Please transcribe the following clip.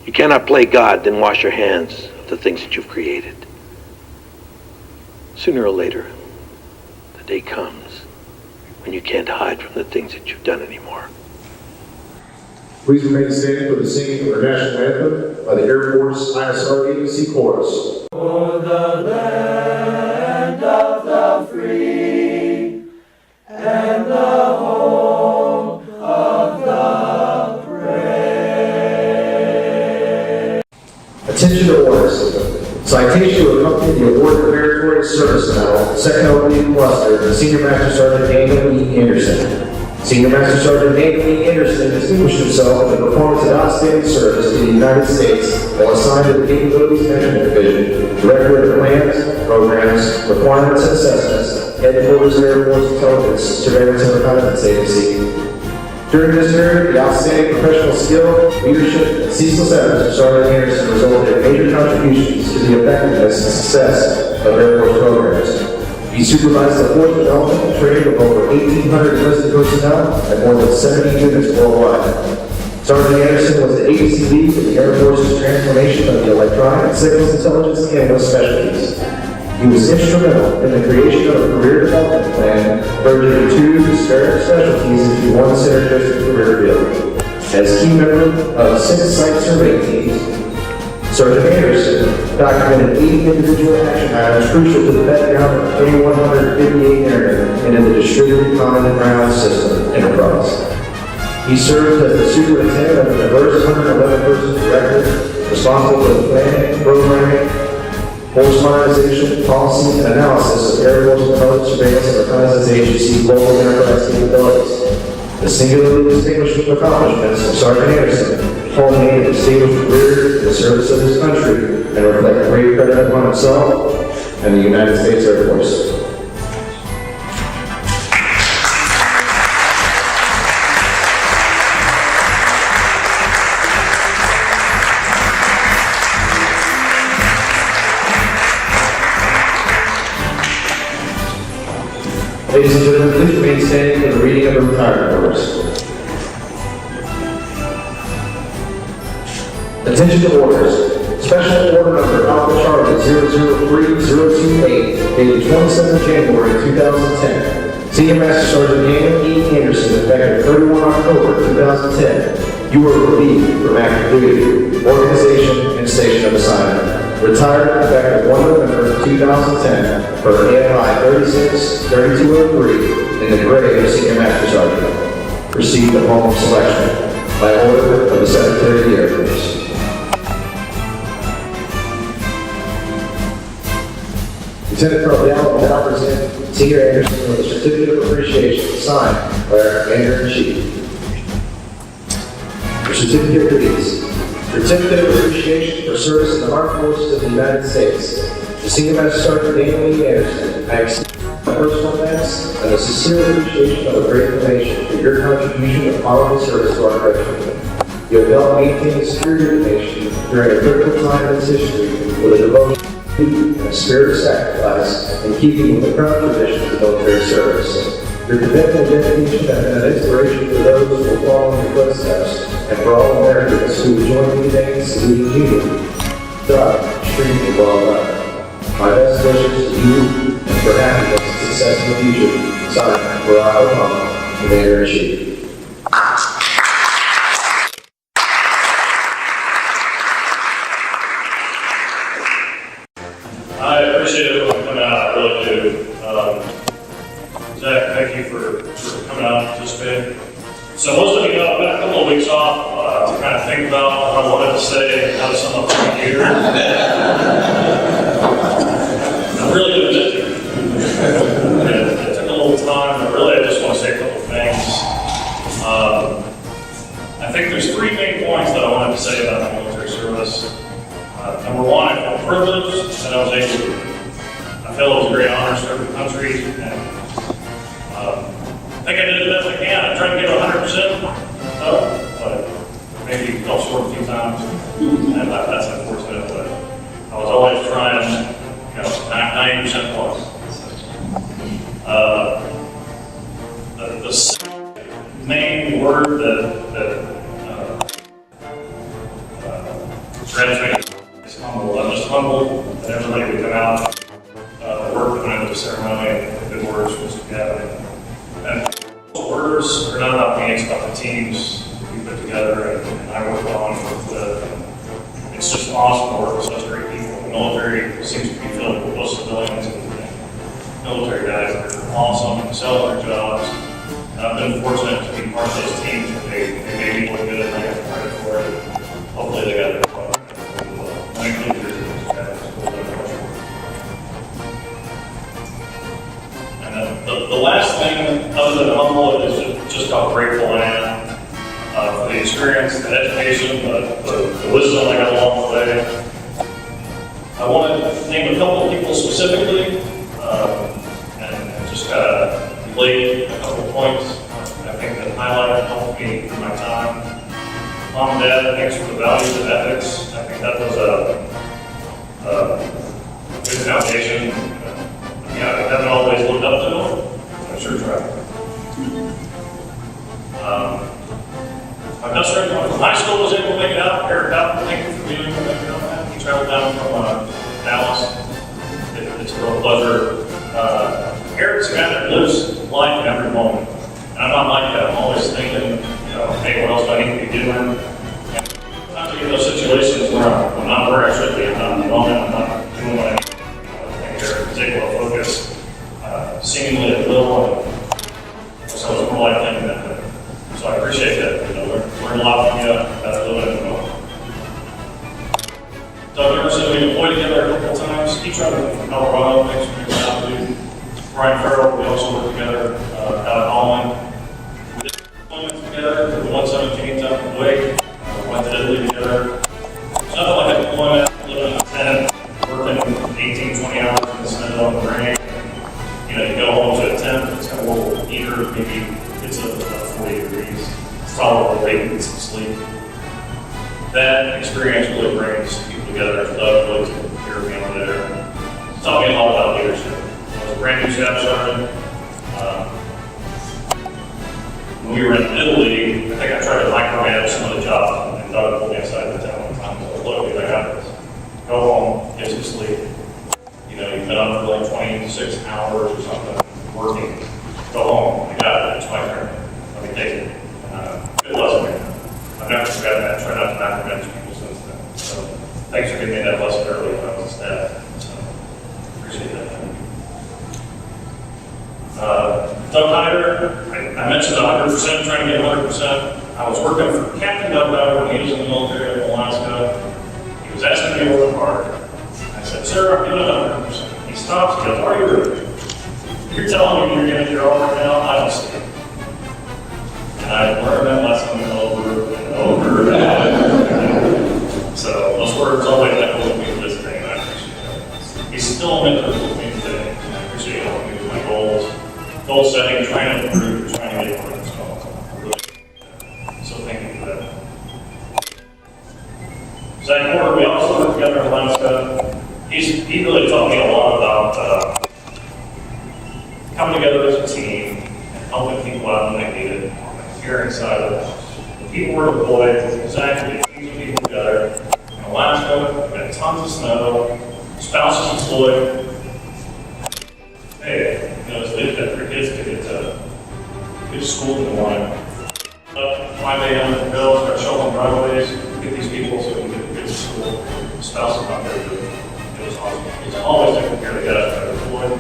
You cannot play God, then wash your hands of the things that you've created. Sooner or later, the day comes when you can't hide from the things that you've done anymore. Please remain standing for the singing of our national anthem by the Air Force ISR Agency Chorus. For the land of the free and the home of the brave. Attention to orders. Citation to accompany the award of Meritorious Service Medal, Second Opening Cluster, Senior Master Sergeant Daniel E. Anderson. Senior Master Sergeant Daniel E. Anderson distinguished himself in the performance of outstanding service to the United States while assigned to the Capabilities Management Division, Director of Plans, Programs, Requirements and Assessments, Headquarters Air Force Intelligence, Surveillance and Reconnaissance Agency. During this period, the outstanding professional skill, leadership, and ceaseless efforts of Sergeant Anderson resulted in major contributions to the effectiveness and success of Air Force programs. He supervised the force development and training of over 1,800 enlisted personnel at more than 70 units worldwide. Sergeant Anderson was the agency lead for the Air Force's transformation of the electronic, signals intelligence, and those specialties. He was instrumental in the creation of a career development plan, merging two disparate specialties into one synergistic career field. As key member of 6 site survey teams, Sergeant Anderson documented 80 individual action items crucial to the background of K-158 Airmen and in the Distributed Common Ground System enterprise. He served as the superintendent of a diverse 111-person directorate responsible for the planning, programming, force modernization, policy, and analysis of Air Force Intelligence, Surveillance, and Reconnaissance Agency's global enterprise capabilities. The singularly distinguished accomplishments of Sergeant Anderson culminated a distinguished career in the service of his country and reflect great credit upon himself and the United States Air Force. Ladies and gentlemen, please remain standing for the reading of the retirement orders. Attention to orders. Special order number Alpha Charlie 003028, dated 27th January 2010. Senior Master Sergeant Daniel E. Anderson, effective 31 October 2010. You are relieved from active duty, organization, and station of assignment. Retired effective 1 November 2010 for AFI 36-3203 in the grade of Senior Master Sergeant. Received upon selection by order of the Secretary of the Air Force. Lieutenant Colonel Dowell will now present Senior Anderson with a certificate of appreciation signed by our Commander-in-Chief. The certificate reads, Certificate of Appreciation for Service in the Armed Forces of the United States. To Senior Master Sergeant Daniel E. Anderson, I extend my personal thanks and a sincere appreciation of a great donation for your contribution of honorable service to our country. You have helped maintain the security of the nation during a critical time in its history with a devotion and a spirit of sacrifice in keeping with the proud traditions of military service. Your commitment and dedication have been an inspiration for those who will follow in your footsteps and for all Americans who will join me today in saluting you. God, extremely well done. My best wishes to you and for happiness and success in the future. Signed, Barack Obama, Commander-in-Chief. I appreciate everyone coming out, I really do. Zach, thank you for coming out and participating. So most of you know, I've got a couple of weeks off to kind of think about what I wanted to say and how to sum up the year. I've really been busy. It took a little time, but really I just want to say a couple of things. I think there's 3 main points that I wanted to say about the military service. Number 1, I feel privileged that I was able to. I feel it was a great honor to serve the country, and I think I did the best I can. I tried to get 100%, but maybe fell short a few times, and that's unfortunate. But I was always trying, 90% plus. The main word that graduating. It's humble. I'm just humble that everybody would come out, work when I was a ceremony, and good words was together. And words are not about me, it's about the teams we put together and I work on with it's just awesome to work with such great people. The military seems to be filled with both civilians and military guys that are awesome, excel at their jobs. And I've been fortunate to be part of those teams where they made me look good and I got the credit for it. Hopefully they got it. I include and the last thing, other than humble, is just how grateful I am for the experience, the education, the wisdom I got along the way. I want to name a couple of people specifically and just kind of lay a couple of points I think that highlight and helped me through my time. Mom and Dad, thanks for the values and ethics. I think that was a good foundation. Yeah, I haven't always looked up to them. I sure tried. My best friend from high school was able to make it out. Eric Cotton, thank you for being able to make it out. He traveled down from Dallas. It's a real pleasure. Eric's a guy that lives life in every moment. And I'm not like that. I'm always thinking, hey, what else do I need to be doing? And sometimes I get those situations where I'm not where I should be. I'm not in the moment. I'm not doing what I need to do. I think Eric was able to focus seemingly at will. And so it's more like thinking that way. So I appreciate that. Learn a lot from you. That's living in the moment. Doug Emerson, we deployed together a couple of times. He traveled from Colorado. Thanks for being out to Brian Farrell. We also worked together out at Holland. We did deployments together for the 117th up in Wake. Went to Italy together. It's nothing like a deployment, living in a tent, working 18, 20 hours in the snow on the rain. You go home to a tent, it's got a little heater, maybe it's a 40 degrees. It's tolerable, they can get some sleep. That experience really brings people together. Doug really took care of me over there. It's taught me a lot about leadership. I was a brand new staff sergeant. When we were in Italy, I think I tried to micromanage some of the jobs, and Doug pulled me aside the town one time and said, look, I got this. Go home, get some sleep. You've been up for like 26 hours or something, working. Go home, I got it, it's my turn. Let me take it. Good lesson. I've never forgotten that. Try not to micromanage people since then. So thanks for giving me that lesson early when I was a staff. So appreciate that. Doug Hyder, I mentioned 100%, trying to get 100%. I was working for Captain Doug Hyder when he was in the military in Alaska. He was asking me to work hard. I said, sir, I'm doing 100%. He stops, he goes, are you really? You're telling me you're going to do it all right now? I don't see it. And I learned that lesson over and over again. So those words always echo with me to this day, and I appreciate that. He's still a mentor with me today, and I appreciate helping me with my goals. Goal setting, trying to improve, trying to get more results. So thank you for that. Second quarter, we also worked together in Alaska. He really taught me a lot about coming together as a team and helping people out when they need it, on the caring side of it. The people were deployed, exactly, teams of people together. In Alaska, we had tons of snow, spouses deployed. Hey, it's good for kids to get to school in the morning. 5 a.m. at the bill, start shoveling driveways, get these people so we can get to school. Spouses not there, it was awesome. He's always taking care of the guys that are deployed.